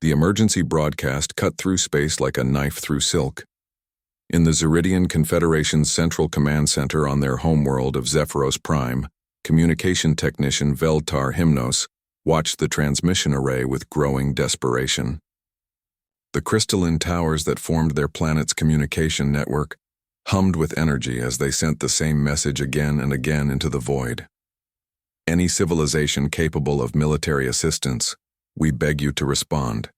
The emergency broadcast cut through space like a knife through silk. In the Zeridian Confederation's Central Command Center on their homeworld of Zephyros Prime, communication technician Veltar Hymnos watched the transmission array with growing desperation. The crystalline towers that formed their planet's communication network hummed with energy as they sent the same message again and again into the void. Any civilization capable of military assistance, we beg you to respond.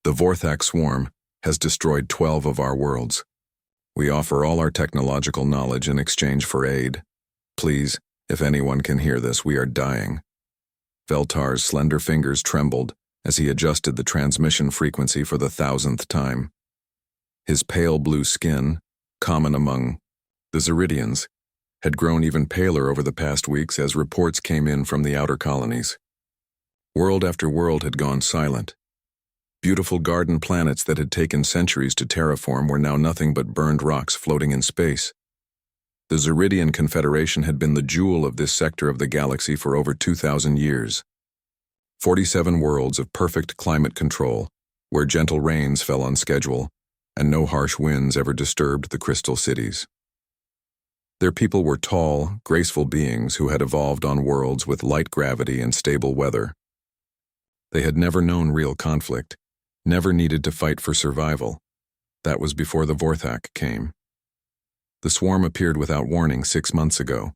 The Vorthak swarm has destroyed 12 of our worlds. We offer all our technological knowledge in exchange for aid. Please, if anyone can hear this, we are dying. Veltar's slender fingers trembled as he adjusted the transmission frequency for the 1,000th time. His pale blue skin, common among the Zeridians, had grown even paler over the past weeks as reports came in from the outer colonies. World after world had gone silent. Beautiful garden planets that had taken centuries to terraform were now nothing but burned rocks floating in space. The Zeridian Confederation had been the jewel of this sector of the galaxy for over 2,000 years. 47 worlds of perfect climate control, where gentle rains fell on schedule, and no harsh winds ever disturbed the crystal cities. Their people were tall, graceful beings who had evolved on worlds with light gravity and stable weather. They had never known real conflict, never needed to fight for survival. That was before the Vorthak came. The swarm appeared without warning 6 months ago.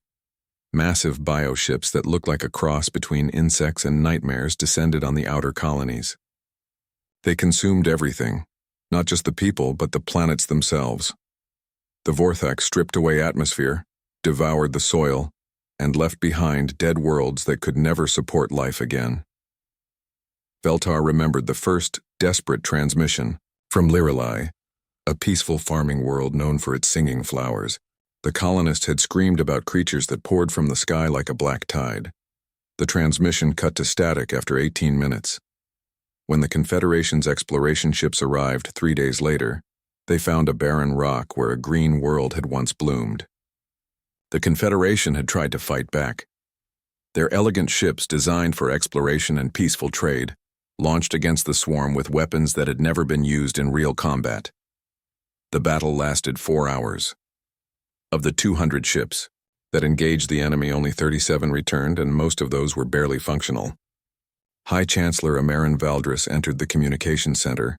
Massive bioships that looked like a cross between insects and nightmares descended on the outer colonies. They consumed everything, not just the people, but the planets themselves. The Vorthak stripped away atmosphere, devoured the soil, and left behind dead worlds that could never support life again. Veltar remembered the first, desperate transmission from Lirelai, a peaceful farming world known for its singing flowers. The colonists had screamed about creatures that poured from the sky like a black tide. The transmission cut to static after 18 minutes. When the Confederation's exploration ships arrived 3 days later, they found a barren rock where a green world had once bloomed. The Confederation had tried to fight back. Their elegant ships, designed for exploration and peaceful trade, launched against the swarm with weapons that had never been used in real combat. The battle lasted 4 hours. Of the 200 ships that engaged the enemy, only 37 returned, and most of those were barely functional. High Chancellor Amarin Valdris entered the communication center,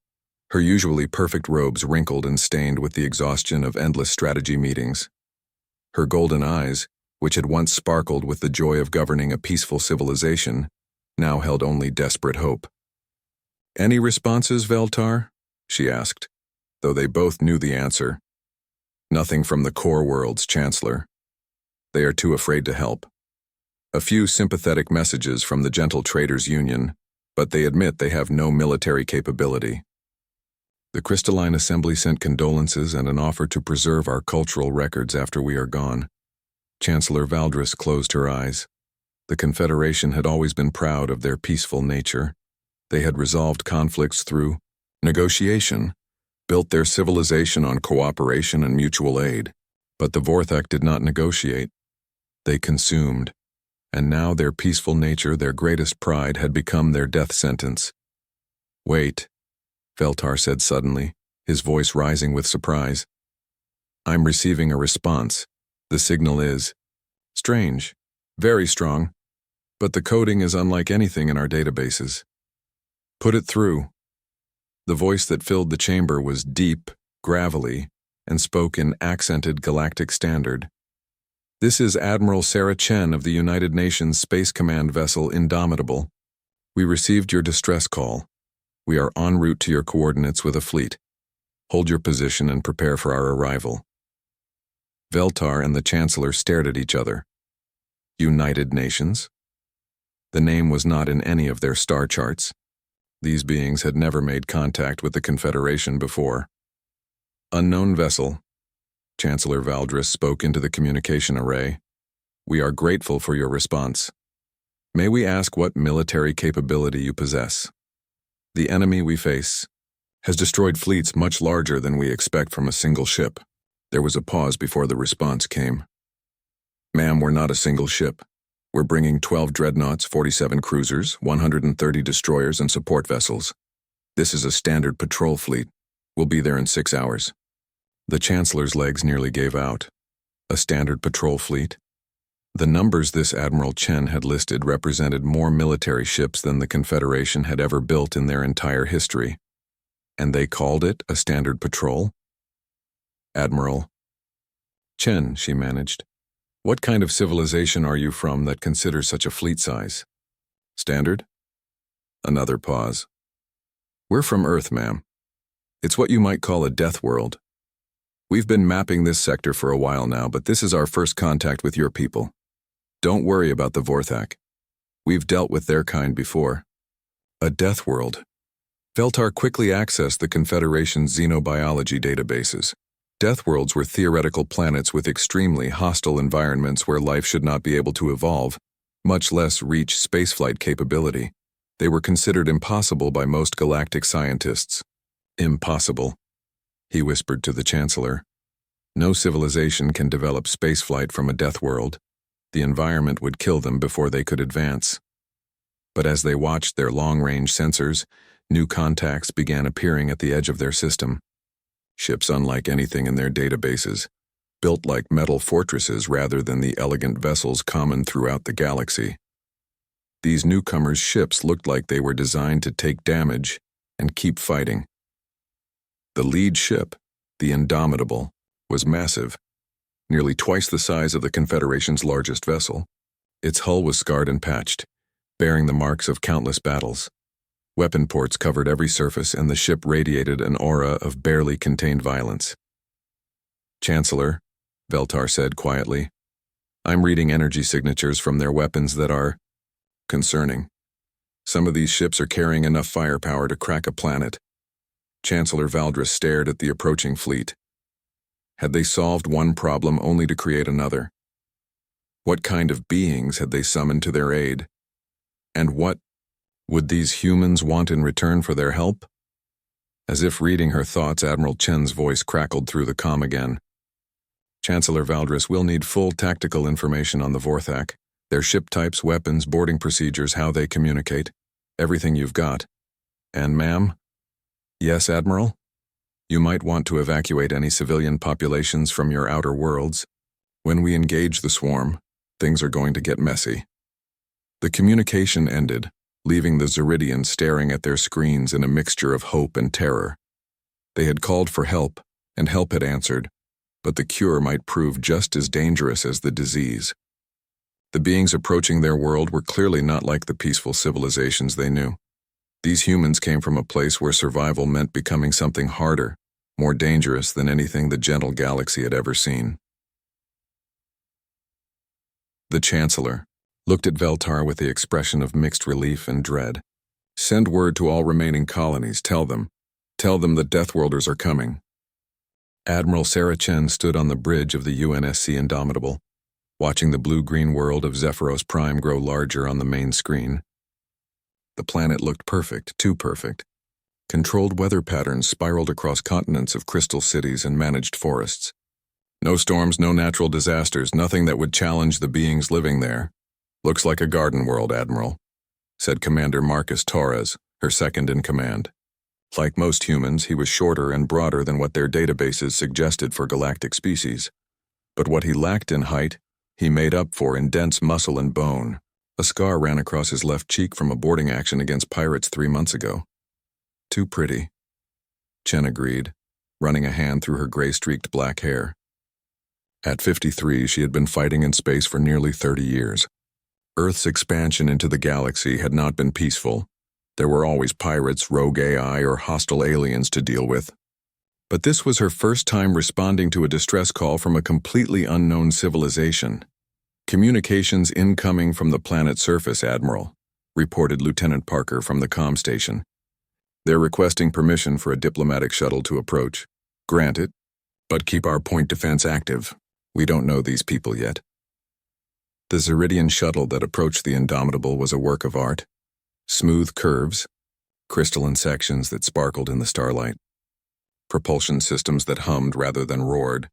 her usually perfect robes wrinkled and stained with the exhaustion of endless strategy meetings. Her golden eyes, which had once sparkled with the joy of governing a peaceful civilization, now held only desperate hope. "Any responses, Veltar?" she asked, though they both knew the answer. "Nothing from the core worlds, Chancellor. They are too afraid to help. A few sympathetic messages from the Gentle Traders Union, but they admit they have no military capability. The Crystalline Assembly sent condolences and an offer to preserve our cultural records after we are gone." Chancellor Valdris closed her eyes. The Confederation had always been proud of their peaceful nature. They had resolved conflicts through negotiation, built their civilization on cooperation and mutual aid. But the Vorthak did not negotiate. They consumed, and now their peaceful nature, their greatest pride, had become their death sentence. "Wait," Veltar said suddenly, his voice rising with surprise. "I'm receiving a response. The signal is strange, very strong, but the coding is unlike anything in our databases. Put it through." The voice that filled the chamber was deep, gravelly, and spoke in accented galactic standard. "This is Admiral Sarah Chen of the United Nations Space Command vessel Indomitable. We received your distress call. We are en route to your coordinates with a fleet. Hold your position and prepare for our arrival." Veltar and the Chancellor stared at each other. United Nations? The name was not in any of their star charts. These beings had never made contact with the Confederation before. "Unknown vessel," Chancellor Valdris spoke into the communication array. "We are grateful for your response. May we ask what military capability you possess? The enemy we face has destroyed fleets much larger than we expect from a single ship." There was a pause before the response came. "Ma'am, we're not a single ship. We're bringing 12 dreadnoughts, 47 cruisers, 130 destroyers, and support vessels. This is a standard patrol fleet. We'll be there in 6 hours. The Chancellor's legs nearly gave out. A standard patrol fleet? The numbers this Admiral Chen had listed represented more military ships than the Confederation had ever built in their entire history. And they called it a standard patrol? Admiral Chen, she managed. What kind of civilization are you from that considers such a fleet size? Standard? Another pause. We're from Earth, ma'am. It's what you might call a death world. We've been mapping this sector for a while now, but this is our first contact with your people. Don't worry about the Vorthak. We've dealt with their kind before. A death world. Veltar quickly accessed the Confederation's xenobiology databases. Death worlds were theoretical planets with extremely hostile environments where life should not be able to evolve, much less reach spaceflight capability. They were considered impossible by most galactic scientists. Impossible, he whispered to the Chancellor. No civilization can develop spaceflight from a death world. The environment would kill them before they could advance. But as they watched their long-range sensors, new contacts began appearing at the edge of their system. Ships unlike anything in their databases, built like metal fortresses rather than the elegant vessels common throughout the galaxy. These newcomers' ships looked like they were designed to take damage and keep fighting. The lead ship, the Indomitable, was massive, nearly twice the size of the Confederation's largest vessel. Its hull was scarred and patched, bearing the marks of countless battles. Weapon ports covered every surface, and the ship radiated an aura of barely contained violence. Chancellor, Veltar said quietly, I'm reading energy signatures from their weapons that are concerning. Some of these ships are carrying enough firepower to crack a planet. Chancellor Valdris stared at the approaching fleet. Had they solved one problem only to create another? What kind of beings had they summoned to their aid? And what would these humans want in return for their help? As if reading her thoughts, Admiral Chen's voice crackled through the comm again. Chancellor Valdris will need full tactical information on the Vorthak, their ship types, weapons, boarding procedures, how they communicate, everything you've got. And ma'am? Yes, Admiral? You might want to evacuate any civilian populations from your outer worlds. When we engage the swarm, things are going to get messy. The communication ended, leaving the Zeridians staring at their screens in a mixture of hope and terror. They had called for help, and help had answered, but the cure might prove just as dangerous as the disease. The beings approaching their world were clearly not like the peaceful civilizations they knew. These humans came from a place where survival meant becoming something harder, more dangerous than anything the gentle galaxy had ever seen. The Chancellor looked at Veltar with the expression of mixed relief and dread. Send word to all remaining colonies, tell them the Deathworlders are coming. Admiral Sarah Chen stood on the bridge of the UNSC Indomitable, watching the blue-green world of Zephyros Prime grow larger on the main screen. The planet looked perfect, too perfect. Controlled weather patterns spiraled across continents of crystal cities and managed forests. No storms, no natural disasters, nothing that would challenge the beings living there. Looks like a garden world, Admiral, said Commander Marcus Torres, her second in command. Like most humans, he was shorter and broader than what their databases suggested for galactic species. But what he lacked in height, he made up for in dense muscle and bone. A scar ran across his left cheek from a boarding action against pirates 3 months ago. Too pretty, Chen agreed, running a hand through her gray-streaked black hair. At 53, she had been fighting in space for nearly 30 years. Earth's expansion into the galaxy had not been peaceful. There were always pirates, rogue AI, or hostile aliens to deal with. But this was her first time responding to a distress call from a completely unknown civilization. Communications incoming from the planet's surface, Admiral, reported Lieutenant Parker from the comm station. They're requesting permission for a diplomatic shuttle to approach. Grant it, but keep our point defense active. We don't know these people yet. The Zeridian shuttle that approached the Indomitable was a work of art. Smooth curves, crystalline sections that sparkled in the starlight, propulsion systems that hummed rather than roared.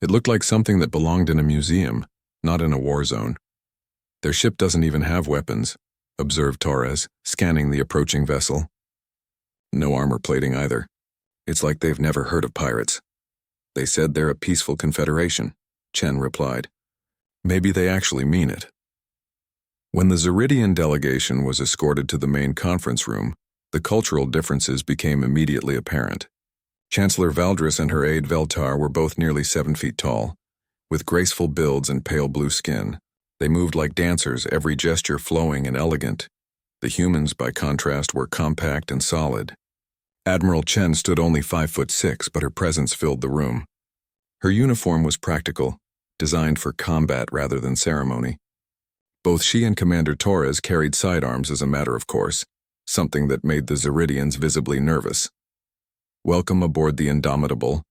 It looked like something that belonged in a museum, not in a war zone. Their ship doesn't even have weapons, observed Torres, scanning the approaching vessel. No armor plating either. It's like they've never heard of pirates. They said they're a peaceful confederation, Chen replied. Maybe they actually mean it. When the Zeridian delegation was escorted to the main conference room, the cultural differences became immediately apparent. Chancellor Valdris and her aide Veltar were both nearly 7 feet tall. With graceful builds and pale blue skin, they moved like dancers, every gesture flowing and elegant. The humans, by contrast, were compact and solid. Admiral Chen stood only 5'6", but her presence filled the room. Her uniform was practical, designed for combat rather than ceremony. Both she and Commander Torres carried sidearms as a matter of course, something that made the Zeridians visibly nervous. "Welcome aboard the Indomitable,"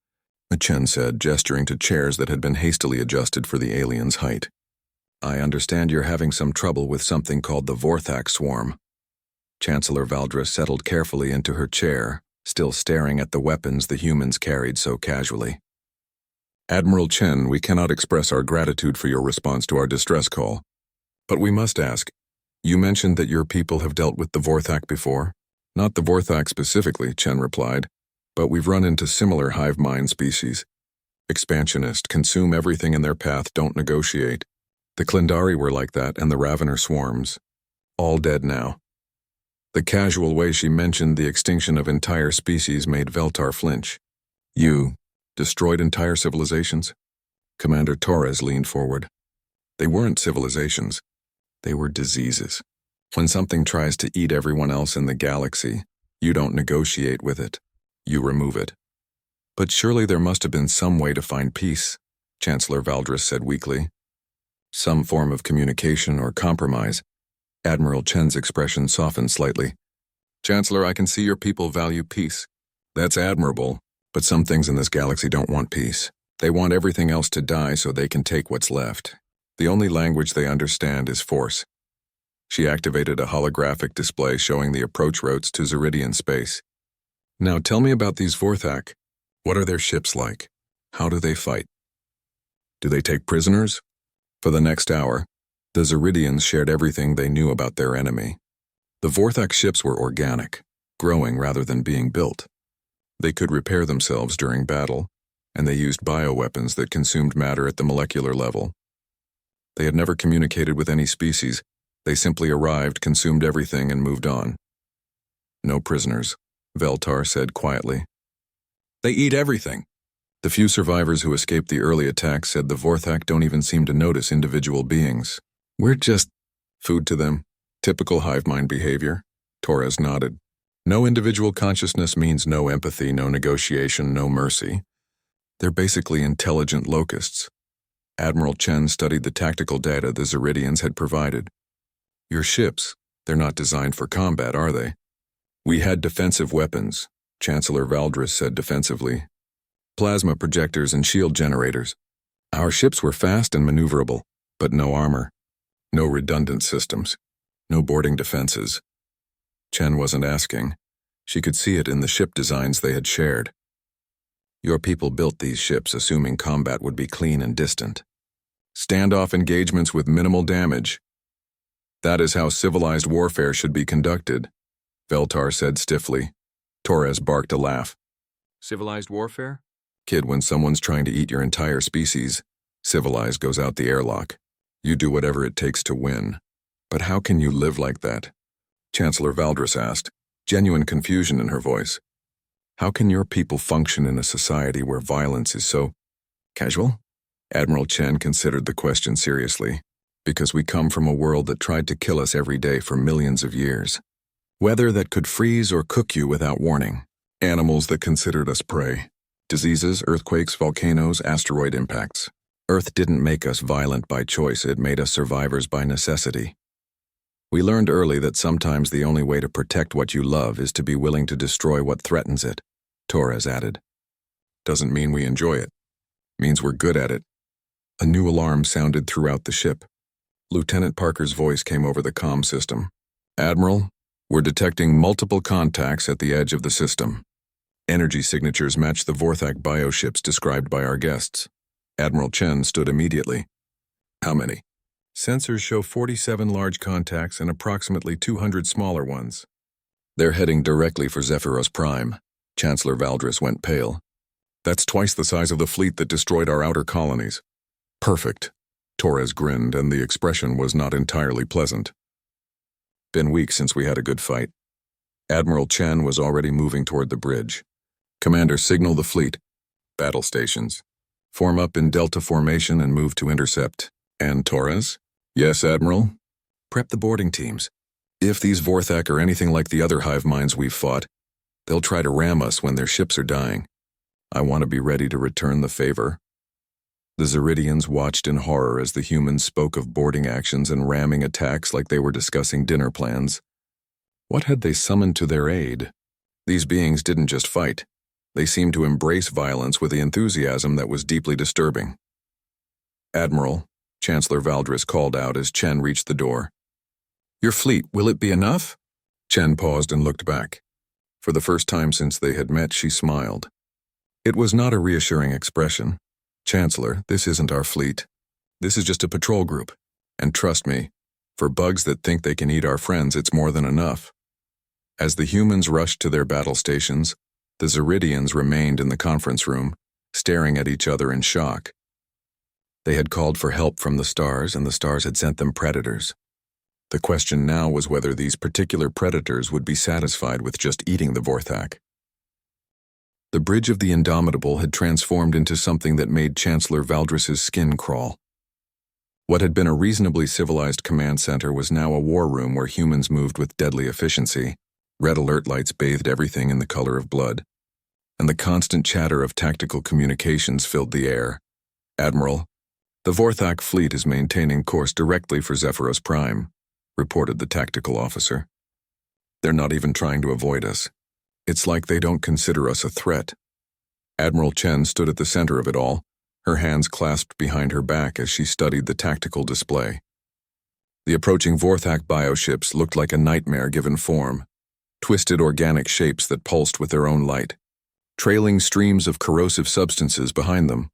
Chen said, gesturing to chairs that had been hastily adjusted for the aliens' height. "I understand you're having some trouble with something called the Vorthak swarm." Chancellor Valdris settled carefully into her chair, still staring at the weapons the humans carried so casually. "Admiral Chen, we cannot express our gratitude for your response to our distress call. But we must ask, you mentioned that your people have dealt with the Vorthak before?" "Not the Vorthak specifically," Chen replied, "but we've run into similar hive mind species. Expansionist, consume everything in their path, don't negotiate. The Klindari were like that, and the Ravener swarms. All dead now." The casual way she mentioned the extinction of entire species made Veltar flinch. "You destroyed entire civilizations?" Commander Torres leaned forward. "They weren't civilizations. They were diseases. When something tries to eat everyone else in the galaxy, you don't negotiate with it. You remove it." "But surely there must have been some way to find peace," Chancellor Valdris said weakly. "Some form of communication or compromise." Admiral Chen's expression softened slightly. "Chancellor, I can see your people value peace. That's admirable, but some things in this galaxy don't want peace. They want everything else to die so they can take what's left. The only language they understand is force." She activated a holographic display showing the approach routes to Zeridian space. "Now tell me about these Vorthak. What are their ships like? How do they fight? Do they take prisoners?" For the next hour, the Zeridians shared everything they knew about their enemy. The Vorthak ships were organic, growing rather than being built. They could repair themselves during battle, and they used bioweapons that consumed matter at the molecular level. They had never communicated with any species. They simply arrived, consumed everything, and moved on. "No prisoners," Veltar said quietly. "They eat everything." The few survivors who escaped the early attacks said the Vorthak don't even seem to notice individual beings. "We're just food to them. Typical hive mind behavior." Torres nodded. "No individual consciousness means no empathy, no negotiation, no mercy. They're basically intelligent locusts." Admiral Chen studied the tactical data the Zeridians had provided. "Your ships, they're not designed for combat, are they?" "We had defensive weapons," Chancellor Valdris said defensively. "Plasma projectors and shield generators. Our ships were fast and maneuverable, but no armor. No redundant systems. No boarding defenses." Chen wasn't asking. She could see it in the ship designs they had shared. "Your people built these ships assuming combat would be clean and distant. Standoff engagements with minimal damage. That is how civilized warfare should be conducted," Veltar said stiffly. Torres barked a laugh. "Civilized warfare? Kid, when someone's trying to eat your entire species, civilized goes out the airlock. You do whatever it takes to win. But how can you live like that?" Chancellor Valdris asked, genuine confusion in her voice. "How can your people function in a society where violence is so casual?" Admiral Chen considered the question seriously. "Because we come from a world that tried to kill us every day for millions of years. Weather that could freeze or cook you without warning. Animals that considered us prey. Diseases, earthquakes, volcanoes, asteroid impacts. Earth didn't make us violent by choice, it made us survivors by necessity. We learned early that sometimes the only way to protect what you love is to be willing to destroy what threatens it," Torres added. "Doesn't mean we enjoy it. Means we're good at it." A new alarm sounded throughout the ship. Lieutenant Parker's voice came over the comm system. "Admiral, we're detecting multiple contacts at the edge of the system. Energy signatures match the Vorthak bioships described by our guests." Admiral Chen stood immediately. "How many?" "Sensors show 47 large contacts and approximately 200 smaller ones." They're heading directly for Zephyros Prime. Chancellor Valdris went pale. That's twice the size of the fleet that destroyed our outer colonies. Perfect. Torres grinned, and the expression was not entirely pleasant. Been weeks since we had a good fight. Admiral Chen was already moving toward the bridge. Commander, signal the fleet. Battle stations. Form up in Delta formation and move to intercept. And Torres? Yes, Admiral? Prep the boarding teams. If these Vorthak are anything like the other hive minds we've fought, they'll try to ram us when their ships are dying. I want to be ready to return the favor. The Zeridians watched in horror as the humans spoke of boarding actions and ramming attacks like they were discussing dinner plans. What had they summoned to their aid? These beings didn't just fight. They seemed to embrace violence with the enthusiasm that was deeply disturbing. Admiral, Chancellor Valdris called out as Chen reached the door. Your fleet, will it be enough? Chen paused and looked back. For the first time since they had met, she smiled. It was not a reassuring expression. Chancellor, this isn't our fleet. This is just a patrol group. And trust me, for bugs that think they can eat our friends, it's more than enough. As the humans rushed to their battle stations, the Zeridians remained in the conference room, staring at each other in shock. They had called for help from the stars, and the stars had sent them predators. The question now was whether these particular predators would be satisfied with just eating the Vorthak. The Bridge of the Indomitable had transformed into something that made Chancellor Valdris's skin crawl. What had been a reasonably civilized command center was now a war room where humans moved with deadly efficiency. Red alert lights bathed everything in the color of blood, and the constant chatter of tactical communications filled the air. Admiral, the Vorthak fleet is maintaining course directly for Zephyros Prime, reported the tactical officer. They're not even trying to avoid us. It's like they don't consider us a threat. Admiral Chen stood at the center of it all, her hands clasped behind her back as she studied the tactical display. The approaching Vorthak bioships looked like a nightmare given form, twisted organic shapes that pulsed with their own light, trailing streams of corrosive substances behind them.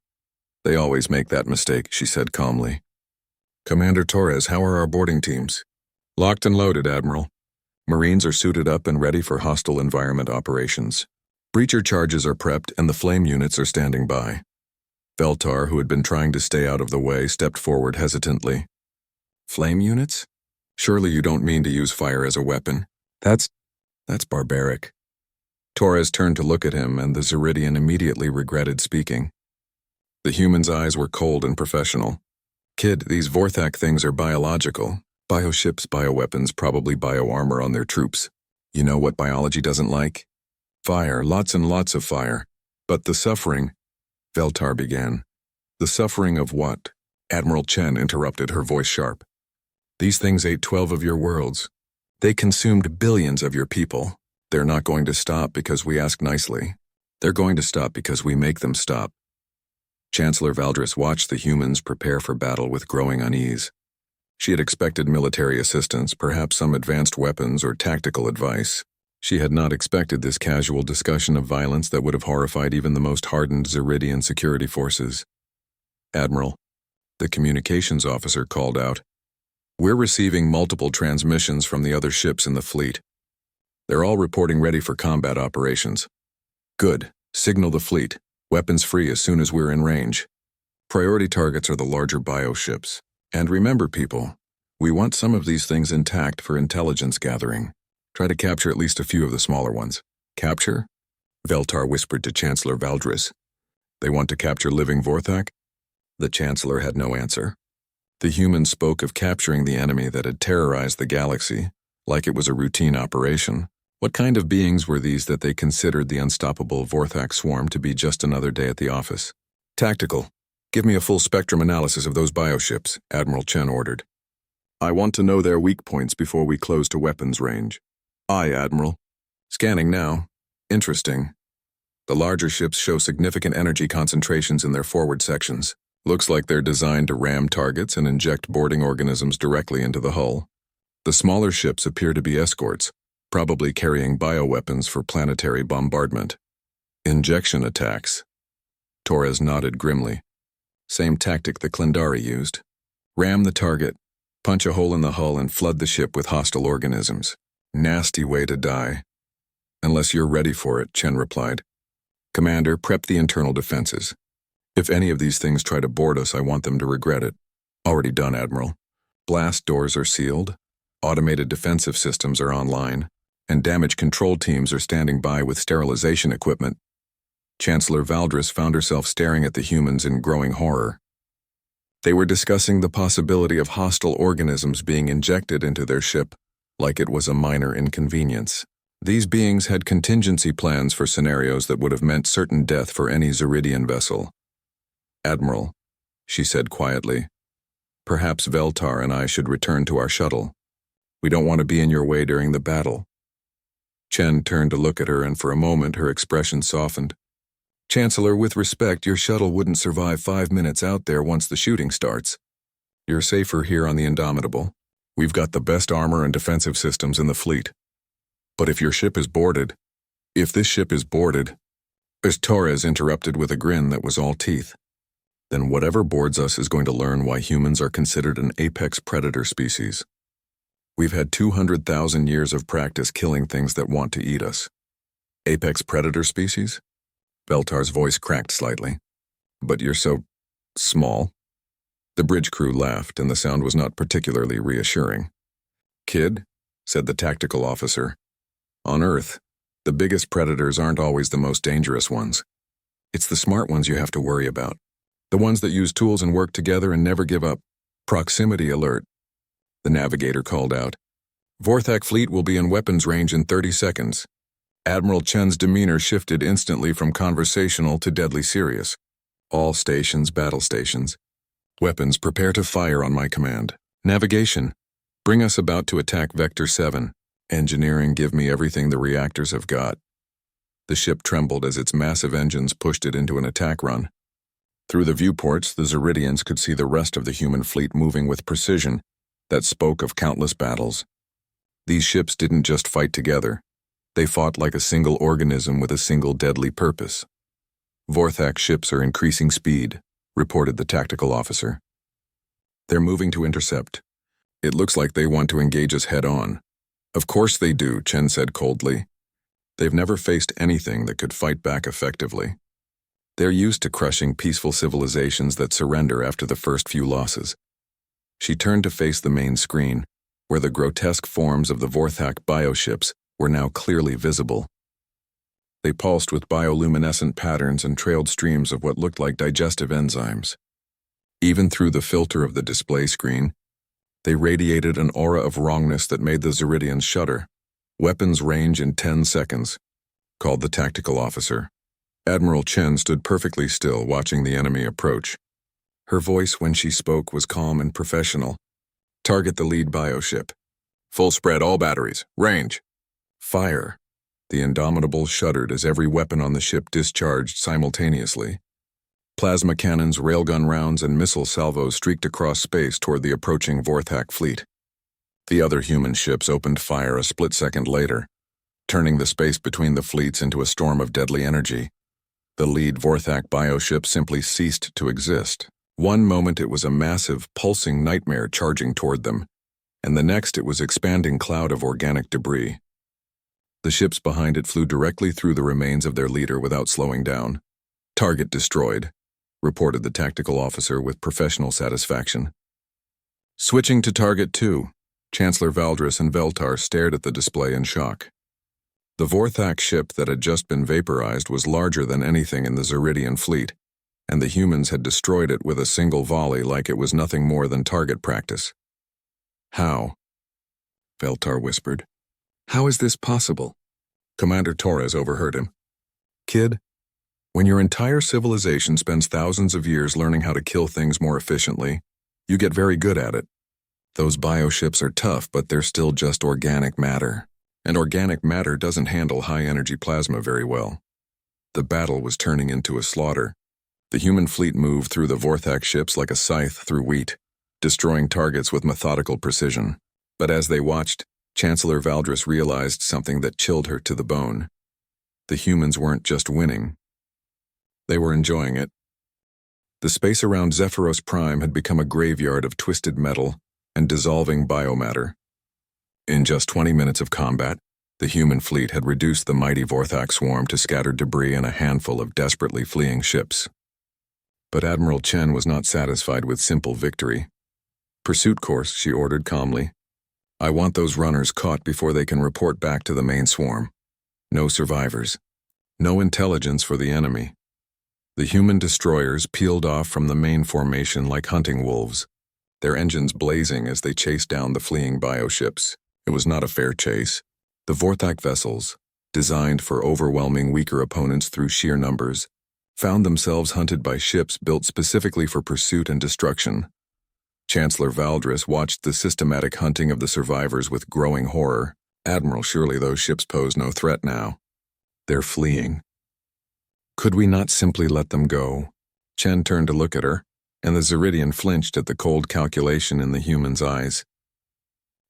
They always make that mistake, she said calmly. Commander Torres, how are our boarding teams? Locked and loaded, Admiral. Marines are suited up and ready for hostile environment operations. Breacher charges are prepped and the flame units are standing by. Veltar, who had been trying to stay out of the way, stepped forward hesitantly. Flame units? Surely you don't mean to use fire as a weapon. That's barbaric. Torres turned to look at him, and the Zeridian immediately regretted speaking. The human's eyes were cold and professional. Kid, these Vorthak things are biological. Bioships, bioweapons, probably bioarmor on their troops. You know what biology doesn't like? Fire, lots and lots of fire. But the suffering, Veltar began. The suffering of what? Admiral Chen interrupted, her voice sharp. These things ate 12 of your worlds. They consumed billions of your people. They're not going to stop because we ask nicely. They're going to stop because we make them stop. Chancellor Valdris watched the humans prepare for battle with growing unease. She had expected military assistance, perhaps some advanced weapons or tactical advice. She had not expected this casual discussion of violence that would have horrified even the most hardened Zeridian security forces. Admiral, the communications officer called out. We're receiving multiple transmissions from the other ships in the fleet. They're all reporting ready for combat operations. Good. Signal the fleet. Weapons free as soon as we're in range. Priority targets are the larger bioships. And remember, people, we want some of these things intact for intelligence gathering. Try to capture at least a few of the smaller ones. Capture? Veltar whispered to Chancellor Valdris. They want to capture living Vorthak? The Chancellor had no answer. The humans spoke of capturing the enemy that had terrorized the galaxy, like it was a routine operation. What kind of beings were these that they considered the unstoppable Vorthak swarm to be just another day at the office? Tactical. Give me a full spectrum analysis of those bioships, Admiral Chen ordered. I want to know their weak points before we close to weapons range. Aye, Admiral. Scanning now. Interesting. The larger ships show significant energy concentrations in their forward sections. Looks like they're designed to ram targets and inject boarding organisms directly into the hull. The smaller ships appear to be escorts, probably carrying bioweapons for planetary bombardment. Injection attacks. Torres nodded grimly. Same tactic the Klindari used. Ram the target, punch a hole in the hull and flood the ship with hostile organisms. Nasty way to die. Unless you're ready for it, Chen replied. Commander, prep the internal defenses. If any of these things try to board us, I want them to regret it. Already done, Admiral. Blast doors are sealed, automated defensive systems are online, and damage control teams are standing by with sterilization equipment. Chancellor Valdris found herself staring at the humans in growing horror. They were discussing the possibility of hostile organisms being injected into their ship, like it was a minor inconvenience. These beings had contingency plans for scenarios that would have meant certain death for any Zeridian vessel. Admiral, she said quietly, perhaps Veltar and I should return to our shuttle. We don't want to be in your way during the battle. Chen turned to look at her, and for a moment her expression softened. Chancellor, with respect, your shuttle wouldn't survive 5 minutes out there once the shooting starts. You're safer here on the Indomitable. We've got the best armor and defensive systems in the fleet. But if this ship is boarded, as Torres interrupted with a grin that was all teeth, then whatever boards us is going to learn why humans are considered an apex predator species. We've had 200,000 years of practice killing things that want to eat us. Apex predator species? Veltar's voice cracked slightly. But you're so small. The bridge crew laughed, and the sound was not particularly reassuring. Kid, said the tactical officer, on Earth, the biggest predators aren't always the most dangerous ones. It's the smart ones you have to worry about. The ones that use tools and work together and never give up. Proximity alert. The navigator called out. Vorthak fleet will be in weapons range in 30 seconds. Admiral Chen's demeanor shifted instantly from conversational to deadly serious. All stations, battle stations. Weapons, prepare to fire on my command. Navigation, bring us about to attack Vector 7. Engineering, give me everything the reactors have got. The ship trembled as its massive engines pushed it into an attack run. Through the viewports, the Zeridians could see the rest of the human fleet moving with precision that spoke of countless battles. These ships didn't just fight together. They fought like a single organism with a single deadly purpose. Vorthak ships are increasing speed, reported the tactical officer. They're moving to intercept. It looks like they want to engage us head-on. Of course they do, Chen said coldly. They've never faced anything that could fight back effectively. They're used to crushing peaceful civilizations that surrender after the first few losses. She turned to face the main screen, where the grotesque forms of the Vorthak bioships were now clearly visible. They pulsed with bioluminescent patterns and trailed streams of what looked like digestive enzymes. Even through the filter of the display screen, they radiated an aura of wrongness that made the Zeridians shudder. Weapons range in 10 seconds, called the tactical officer. Admiral Chen stood perfectly still, watching the enemy approach. Her voice when she spoke was calm and professional. Target the lead bioship. Full spread, all batteries. Range. Fire. The Indomitable shuddered as every weapon on the ship discharged simultaneously. Plasma cannons, railgun rounds, and missile salvos streaked across space toward the approaching Vorthak fleet. The other human ships opened fire a split second later, turning the space between the fleets into a storm of deadly energy. The lead Vorthak bioship simply ceased to exist. One moment it was a massive, pulsing nightmare charging toward them, and the next it was an expanding cloud of organic debris. The ships behind it flew directly through the remains of their leader without slowing down. Target destroyed, reported the tactical officer with professional satisfaction. Switching to Target 2, Chancellor Valdris and Veltar stared at the display in shock. The Vorthak ship that had just been vaporized was larger than anything in the Zeridian fleet, and the humans had destroyed it with a single volley like it was nothing more than target practice. How? Veltar whispered. How is this possible? Commander Torres overheard him. Kid, when your entire civilization spends thousands of years learning how to kill things more efficiently, you get very good at it. Those bioships are tough, but they're still just organic matter. And organic matter doesn't handle high-energy plasma very well. The battle was turning into a slaughter. The human fleet moved through the Vorthak ships like a scythe through wheat, destroying targets with methodical precision. But as they watched, Chancellor Valdris realized something that chilled her to the bone. The humans weren't just winning. They were enjoying it. The space around Zephyros Prime had become a graveyard of twisted metal and dissolving biomatter. In just 20 minutes of combat, The human fleet had reduced the mighty Vorthak swarm to scattered debris and a handful of desperately fleeing ships. But Admiral Chen was not satisfied with simple victory. "Pursuit course," she ordered calmly. "I want those runners caught before they can report back to the main swarm. No survivors. No intelligence for the enemy." The human destroyers peeled off from the main formation like hunting wolves, their engines blazing as they chased down the fleeing bioships. It was not a fair chase. The Vorthak vessels, designed for overwhelming weaker opponents through sheer numbers, found themselves hunted by ships built specifically for pursuit and destruction. Chancellor Valdris watched the systematic hunting of the survivors with growing horror. "Admiral, surely those ships pose no threat now. They're fleeing. Could we not simply let them go?" Chen turned to look at her, and the Zeridian flinched at the cold calculation in the human's eyes.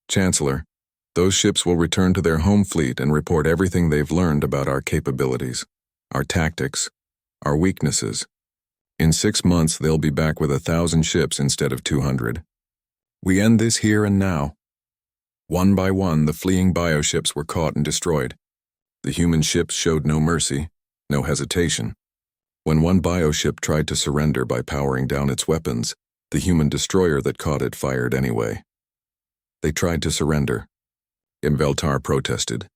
"Chancellor, those ships will return to their home fleet and report everything they've learned about our capabilities, our tactics, our weaknesses. In 6 months, they'll be back with 1,000 ships instead of 200. We end this here and now." One by one, the fleeing bioships were caught and destroyed. The human ships showed no mercy, no hesitation. When one bioship tried to surrender by powering down its weapons, the human destroyer that caught it fired anyway. They tried to surrender. Imveltar protested.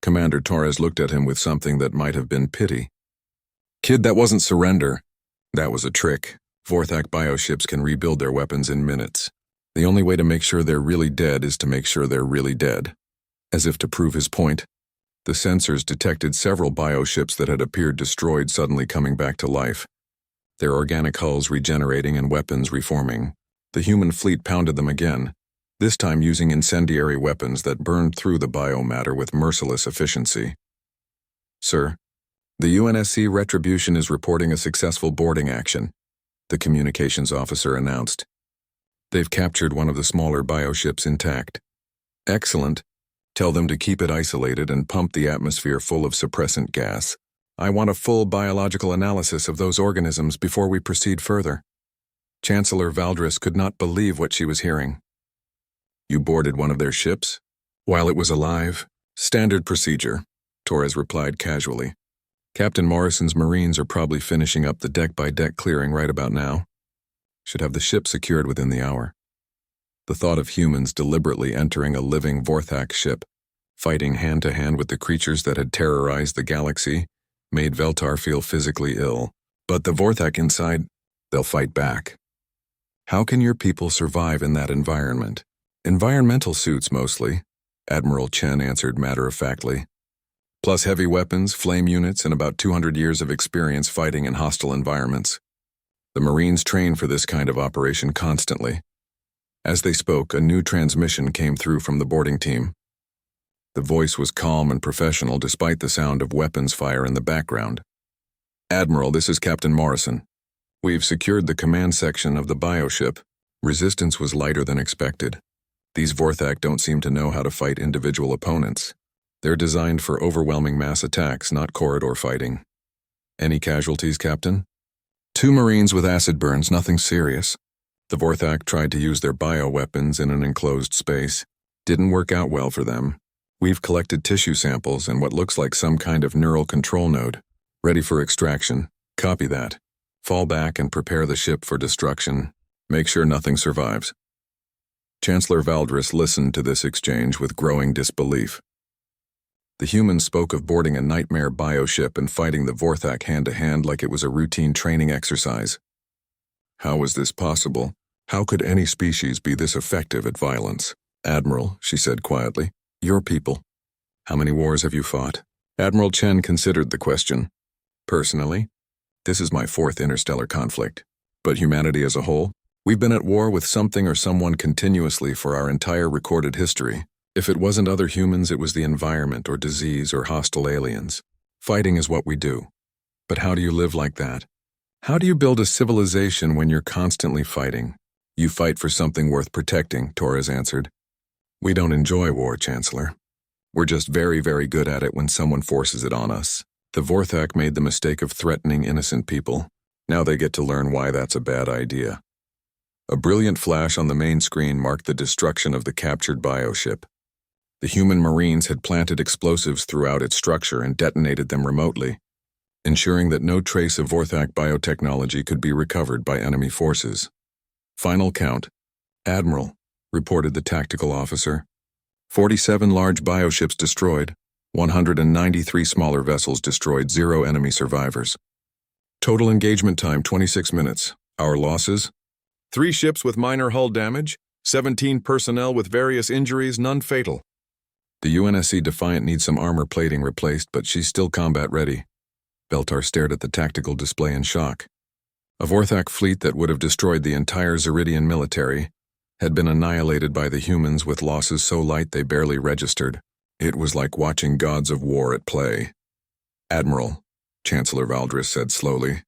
Commander Torres looked at him with something that might have been pity. "Kid, that wasn't surrender. That was a trick. Vorthak bioships can rebuild their weapons in minutes. The only way to make sure they're really dead is to make sure they're really dead." As if to prove his point, the sensors detected several bioships that had appeared destroyed suddenly coming back to life, their organic hulls regenerating and weapons reforming. The human fleet pounded them again, this time using incendiary weapons that burned through the biomatter with merciless efficiency. "Sir, the UNSC Retribution is reporting a successful boarding action," the communications officer announced. "They've captured one of the smaller bioships intact." "Excellent. Tell them to keep it isolated and pump the atmosphere full of suppressant gas. I want a full biological analysis of those organisms before we proceed further." Chancellor Valdris could not believe what she was hearing. "You boarded one of their ships? While it was alive? Standard procedure," Torres replied casually. "Captain Morrison's Marines are probably finishing up the deck-by-deck clearing right about now. Should have the ship secured within the hour." The thought of humans deliberately entering a living Vorthak ship, fighting hand-to-hand with the creatures that had terrorized the galaxy, made Veltar feel physically ill. But the Vorthak inside, they'll fight back. "How can your people survive in that environment?" "Environmental suits, mostly," Admiral Chen answered matter-of-factly. "Plus heavy weapons, flame units, and about 200 years of experience fighting in hostile environments. The Marines train for this kind of operation constantly." As they spoke, a new transmission came through from the boarding team. The voice was calm and professional despite the sound of weapons fire in the background. "Admiral, this is Captain Morrison. We've secured the command section of the bioship." Resistance was lighter than expected. These Vorthak don't seem to know how to fight individual opponents. They're designed for overwhelming mass attacks, not corridor fighting. "Any casualties, Captain?" "2 Marines with acid burns, nothing serious. The Vorthak tried to use their bioweapons in an enclosed space. Didn't work out well for them. We've collected tissue samples and what looks like some kind of neural control node. Ready for extraction. Copy that. Fall back and prepare the ship for destruction. Make sure nothing survives." Chancellor Valdris listened to this exchange with growing disbelief. The humans spoke of boarding a nightmare bioship and fighting the Vorthak hand-to-hand like it was a routine training exercise. How was this possible? How could any species be this effective at violence? "Admiral," she said quietly, "your people. How many wars have you fought?" Admiral Chen considered the question. "Personally, this is my 4th interstellar conflict. But humanity as a whole? We've been at war with something or someone continuously for our entire recorded history. If it wasn't other humans, it was the environment or disease or hostile aliens. Fighting is what we do. But how do you live like that? How do you build a civilization when you're constantly fighting?" "You fight for something worth protecting," Torres answered. "We don't enjoy war, Chancellor. We're just very, very good at it when someone forces it on us. The Vorthak made the mistake of threatening innocent people. Now they get to learn why that's a bad idea." A brilliant flash on the main screen marked the destruction of the captured bioship. The human Marines had planted explosives throughout its structure and detonated them remotely, ensuring that no trace of Vorthak biotechnology could be recovered by enemy forces. Final count. Admiral, reported the tactical officer. 47 large bioships destroyed, 193 smaller vessels destroyed, 0 enemy survivors. Total engagement time 26 minutes. Our losses? 3 ships with minor hull damage, 17 personnel with various injuries, none fatal. The UNSC Defiant needs some armor plating replaced, but she's still combat ready. Beltar stared at the tactical display in shock. A Vorthak fleet that would have destroyed the entire Zeridian military had been annihilated by the humans with losses so light they barely registered. It was like watching gods of war at play. Admiral, Chancellor Valdris said slowly,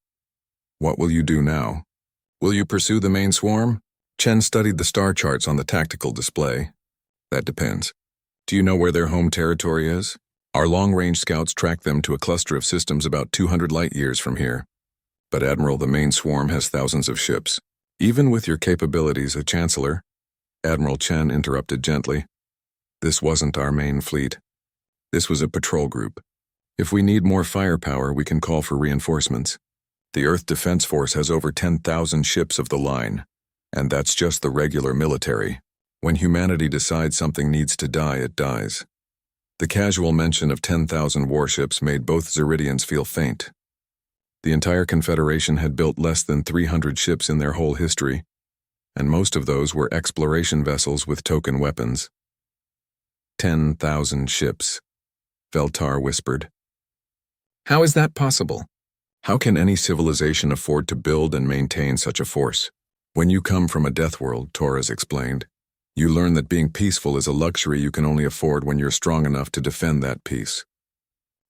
what will you do now? Will you pursue the main swarm? Chen studied the star charts on the tactical display. That depends. Do you know where their home territory is? Our long-range scouts track them to a cluster of systems about 200 light-years from here. But Admiral, the main swarm has thousands of ships. Even with your capabilities, a Chancellor, Admiral Chen interrupted gently. This wasn't our main fleet. This was a patrol group. If we need more firepower, we can call for reinforcements. The Earth Defense Force has over 10,000 ships of the line, and that's just the regular military. When humanity decides something needs to die, it dies. The casual mention of 10,000 warships made both Zeridians feel faint. The entire Confederation had built less than 300 ships in their whole history, and most of those were exploration vessels with token weapons. 10,000 ships, Veltar whispered. How is that possible? How can any civilization afford to build and maintain such a force? When you come from a death world, Torres explained, you learn that being peaceful is a luxury you can only afford when you're strong enough to defend that peace.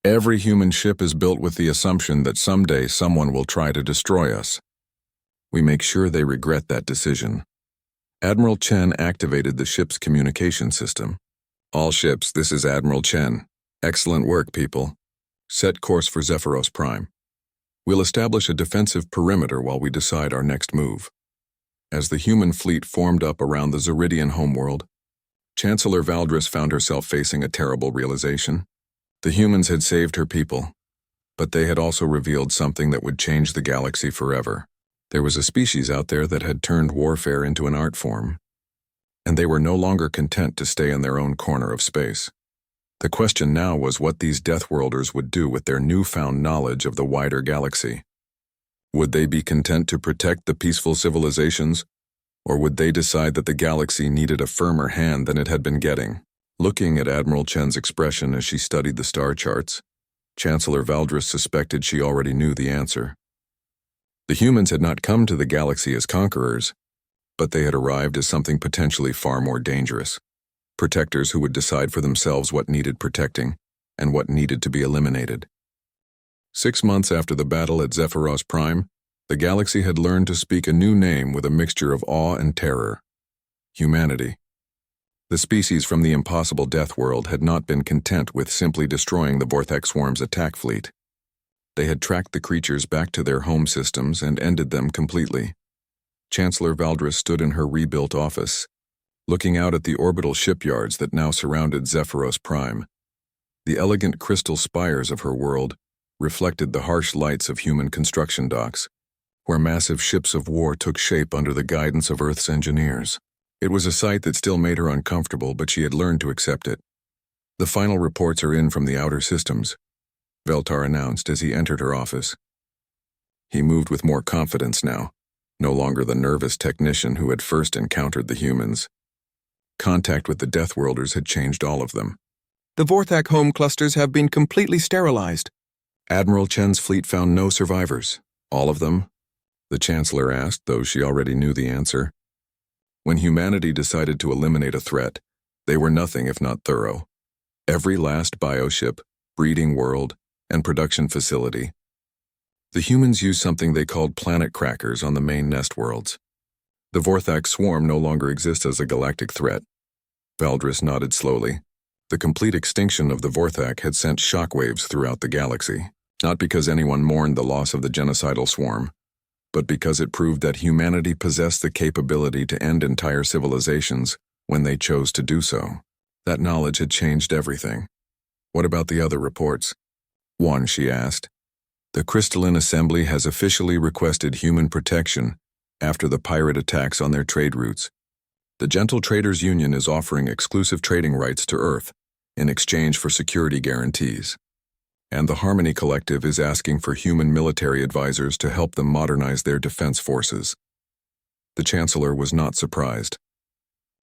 Every human ship is built with the assumption that someday someone will try to destroy us. We make sure they regret that decision. Admiral Chen activated the ship's communication system. All ships, this is Admiral Chen. Excellent work, people. Set course for Zephyros Prime. We'll establish a defensive perimeter while we decide our next move. As the human fleet formed up around the Zeridian homeworld, Chancellor Valdris found herself facing a terrible realization. The humans had saved her people, but they had also revealed something that would change the galaxy forever. There was a species out there that had turned warfare into an art form, and they were no longer content to stay in their own corner of space. The question now was what these Deathworlders would do with their newfound knowledge of the wider galaxy. Would they be content to protect the peaceful civilizations, or would they decide that the galaxy needed a firmer hand than it had been getting? Looking at Admiral Chen's expression as she studied the star charts, Chancellor Valdris suspected she already knew the answer. The humans had not come to the galaxy as conquerors, but they had arrived as something potentially far more dangerous. Protectors who would decide for themselves what needed protecting and what needed to be eliminated. 6 months after the battle at Zephyros Prime, the galaxy had learned to speak a new name with a mixture of awe and terror. Humanity. The species from the impossible death world had not been content with simply destroying the Vorthak Swarm's attack fleet. They had tracked the creatures back to their home systems and ended them completely. Chancellor Valdris stood in her rebuilt office, looking out at the orbital shipyards that now surrounded Zephyros Prime. The elegant crystal spires of her world reflected the harsh lights of human construction docks, where massive ships of war took shape under the guidance of Earth's engineers. It was a sight that still made her uncomfortable, but she had learned to accept it. The final reports are in from the outer systems, Veltar announced as he entered her office. He moved with more confidence now, no longer the nervous technician who had first encountered the humans. Contact with the Deathworlders had changed all of them. The Vorthak home clusters have been completely sterilized. Admiral Chen's fleet found no survivors. All of them? The Chancellor asked, though she already knew the answer. When humanity decided to eliminate a threat, they were nothing if not thorough. Every last bioship, breeding world, and production facility. The humans used something they called planet crackers on the main nest worlds. The Vorthak swarm no longer exists as a galactic threat. Valdris nodded slowly. The complete extinction of the Vorthak had sent shockwaves throughout the galaxy, not because anyone mourned the loss of the genocidal swarm, but because it proved that humanity possessed the capability to end entire civilizations when they chose to do so. That knowledge had changed everything. What about the other reports? One, she asked. The Crystalline Assembly has officially requested human protection after the pirate attacks on their trade routes. The Gentle Traders Union is offering exclusive trading rights to Earth in exchange for security guarantees. And the Harmony Collective is asking for human military advisors to help them modernize their defense forces. The Chancellor was not surprised.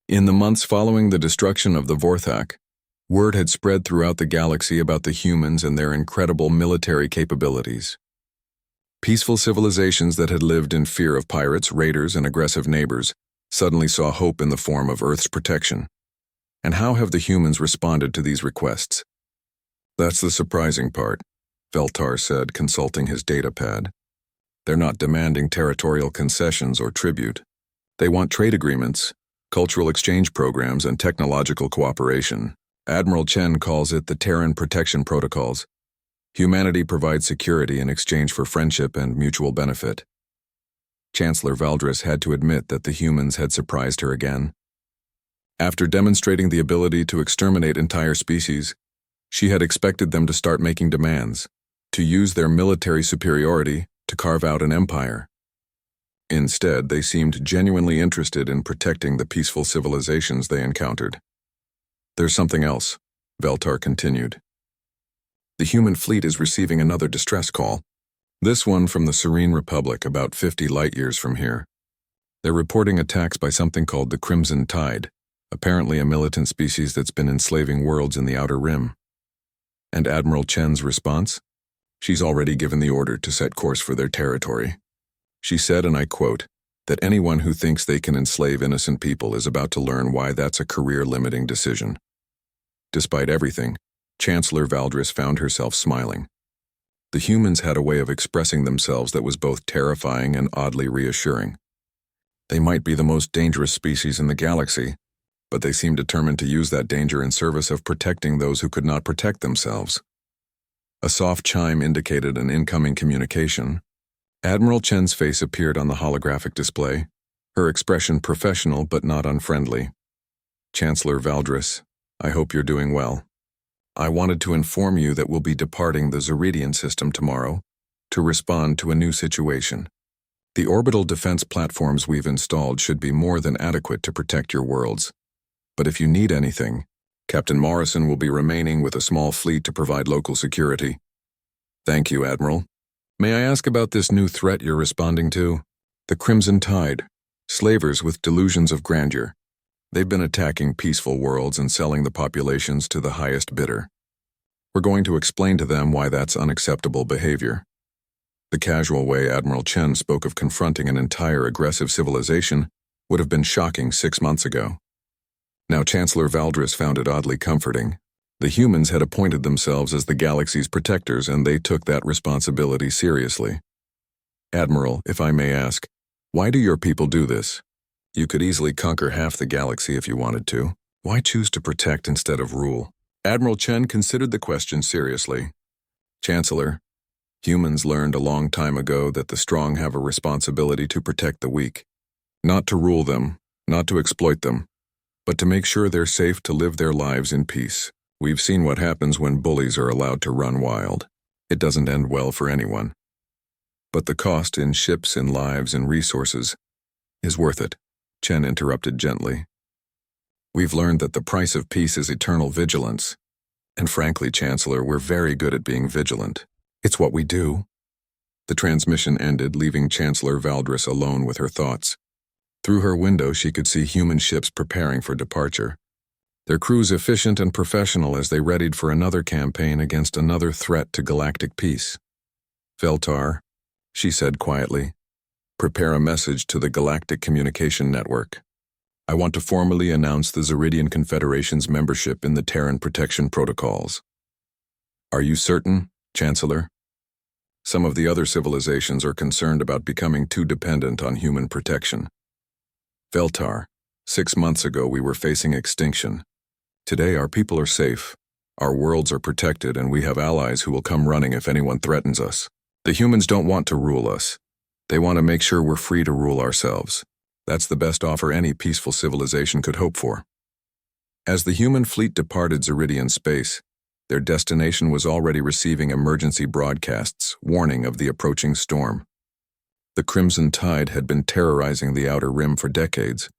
In the months following the destruction of the Vorthak, word had spread throughout the galaxy about the humans and their incredible military capabilities. Peaceful civilizations that had lived in fear of pirates, raiders, and aggressive neighbors suddenly saw hope in the form of Earth's protection. And how have the humans responded to these requests? That's the surprising part, Veltar said, consulting his datapad. They're not demanding territorial concessions or tribute. They want trade agreements, cultural exchange programs, and technological cooperation. Admiral Chen calls it the Terran Protection Protocols. Humanity provides security in exchange for friendship and mutual benefit. Chancellor Valdris had to admit that the humans had surprised her again. After demonstrating the ability to exterminate entire species, she had expected them to start making demands, to use their military superiority to carve out an empire. Instead, they seemed genuinely interested in protecting the peaceful civilizations they encountered. There's something else, Veltar continued. The human fleet is receiving another distress call. This one from the Serene Republic, about 50 light-years from here. They're reporting attacks by something called the Crimson Tide, apparently a militant species that's been enslaving worlds in the Outer Rim. And Admiral Chen's response? She's already given the order to set course for their territory. She said, and I quote, that anyone who thinks they can enslave innocent people is about to learn why that's a career-limiting decision. Despite everything, Chancellor Valdris found herself smiling. The humans had a way of expressing themselves that was both terrifying and oddly reassuring. They might be the most dangerous species in the galaxy, but they seemed determined to use that danger in service of protecting those who could not protect themselves. A soft chime indicated an incoming communication. Admiral Chen's face appeared on the holographic display, her expression professional but not unfriendly. Chancellor Valdris, I hope you're doing well. I wanted to inform you that we'll be departing the Zeridian system tomorrow to respond to a new situation. The orbital defense platforms we've installed should be more than adequate to protect your worlds. But if you need anything, Captain Morrison will be remaining with a small fleet to provide local security. Thank you, Admiral. May I ask about this new threat you're responding to? The Crimson Tide, slavers with delusions of grandeur. They've been attacking peaceful worlds and selling the populations to the highest bidder. We're going to explain to them why that's unacceptable behavior. The casual way Admiral Chen spoke of confronting an entire aggressive civilization would have been shocking 6 months ago. Now Chancellor Valdris found it oddly comforting. The humans had appointed themselves as the galaxy's protectors, and they took that responsibility seriously. Admiral, if I may ask, why do your people do this? You could easily conquer half the galaxy if you wanted to. Why choose to protect instead of rule? Admiral Chen considered the question seriously. Chancellor, humans learned a long time ago that the strong have a responsibility to protect the weak. Not to rule them, not to exploit them, but to make sure they're safe to live their lives in peace. We've seen what happens when bullies are allowed to run wild. It doesn't end well for anyone. But the cost in ships and lives and resources is worth it, Chen interrupted gently. We've learned that the price of peace is eternal vigilance. And frankly, Chancellor, we're very good at being vigilant. It's what we do. The transmission ended, leaving Chancellor Valdris alone with her thoughts. Through her window, she could see human ships preparing for departure. Their crews efficient and professional as they readied for another campaign against another threat to galactic peace. Veltar, she said quietly, prepare a message to the Galactic Communication Network. I want to formally announce the Zeridian Confederation's membership in the Terran Protection Protocols. Are you certain, Chancellor? Some of the other civilizations are concerned about becoming too dependent on human protection. Veltar, 6 months ago we were facing extinction. Today our people are safe, our worlds are protected, and we have allies who will come running if anyone threatens us. The humans don't want to rule us. They want to make sure we're free to rule ourselves. That's the best offer any peaceful civilization could hope for. As the human fleet departed Zeridian space, their destination was already receiving emergency broadcasts warning of the approaching storm. The Crimson Tide had been terrorizing the Outer Rim for decades.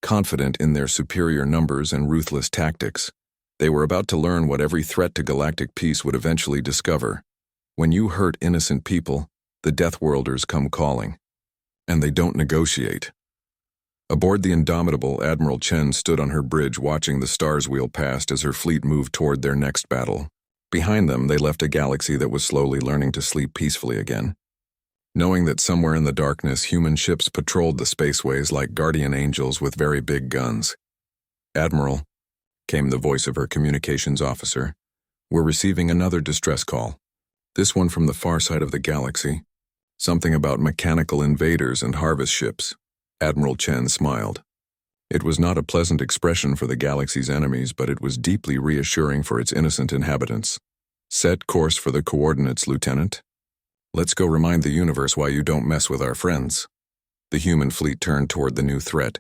Confident in their superior numbers and ruthless tactics, they were about to learn what every threat to galactic peace would eventually discover. When you hurt innocent people, the Deathworlders come calling. And they don't negotiate. Aboard the indomitable, Admiral Chen stood on her bridge watching the stars wheel past as her fleet moved toward their next battle. Behind them, they left a galaxy that was slowly learning to sleep peacefully again. Knowing that somewhere in the darkness, human ships patrolled the spaceways like guardian angels with very big guns. "Admiral," came the voice of her communications officer, "we're receiving another distress call. This one from the far side of the galaxy. Something about mechanical invaders and harvest ships." Admiral Chen smiled. It was not a pleasant expression for the galaxy's enemies, but it was deeply reassuring for its innocent inhabitants. "Set course for the coordinates, Lieutenant. Let's go remind the universe why you don't mess with our friends." The human fleet turned toward the new threat,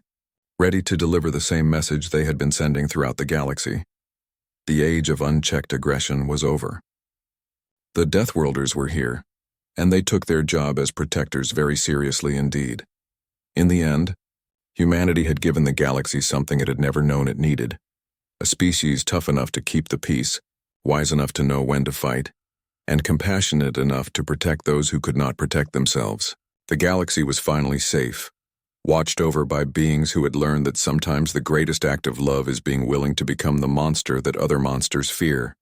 ready to deliver the same message they had been sending throughout the galaxy. The age of unchecked aggression was over. The Deathworlders were here, and they took their job as protectors very seriously indeed. In the end, humanity had given the galaxy something it had never known it needed: a species tough enough to keep the peace, wise enough to know when to fight, and compassionate enough to protect those who could not protect themselves. The galaxy was finally safe, watched over by beings who had learned that sometimes the greatest act of love is being willing to become the monster that other monsters fear.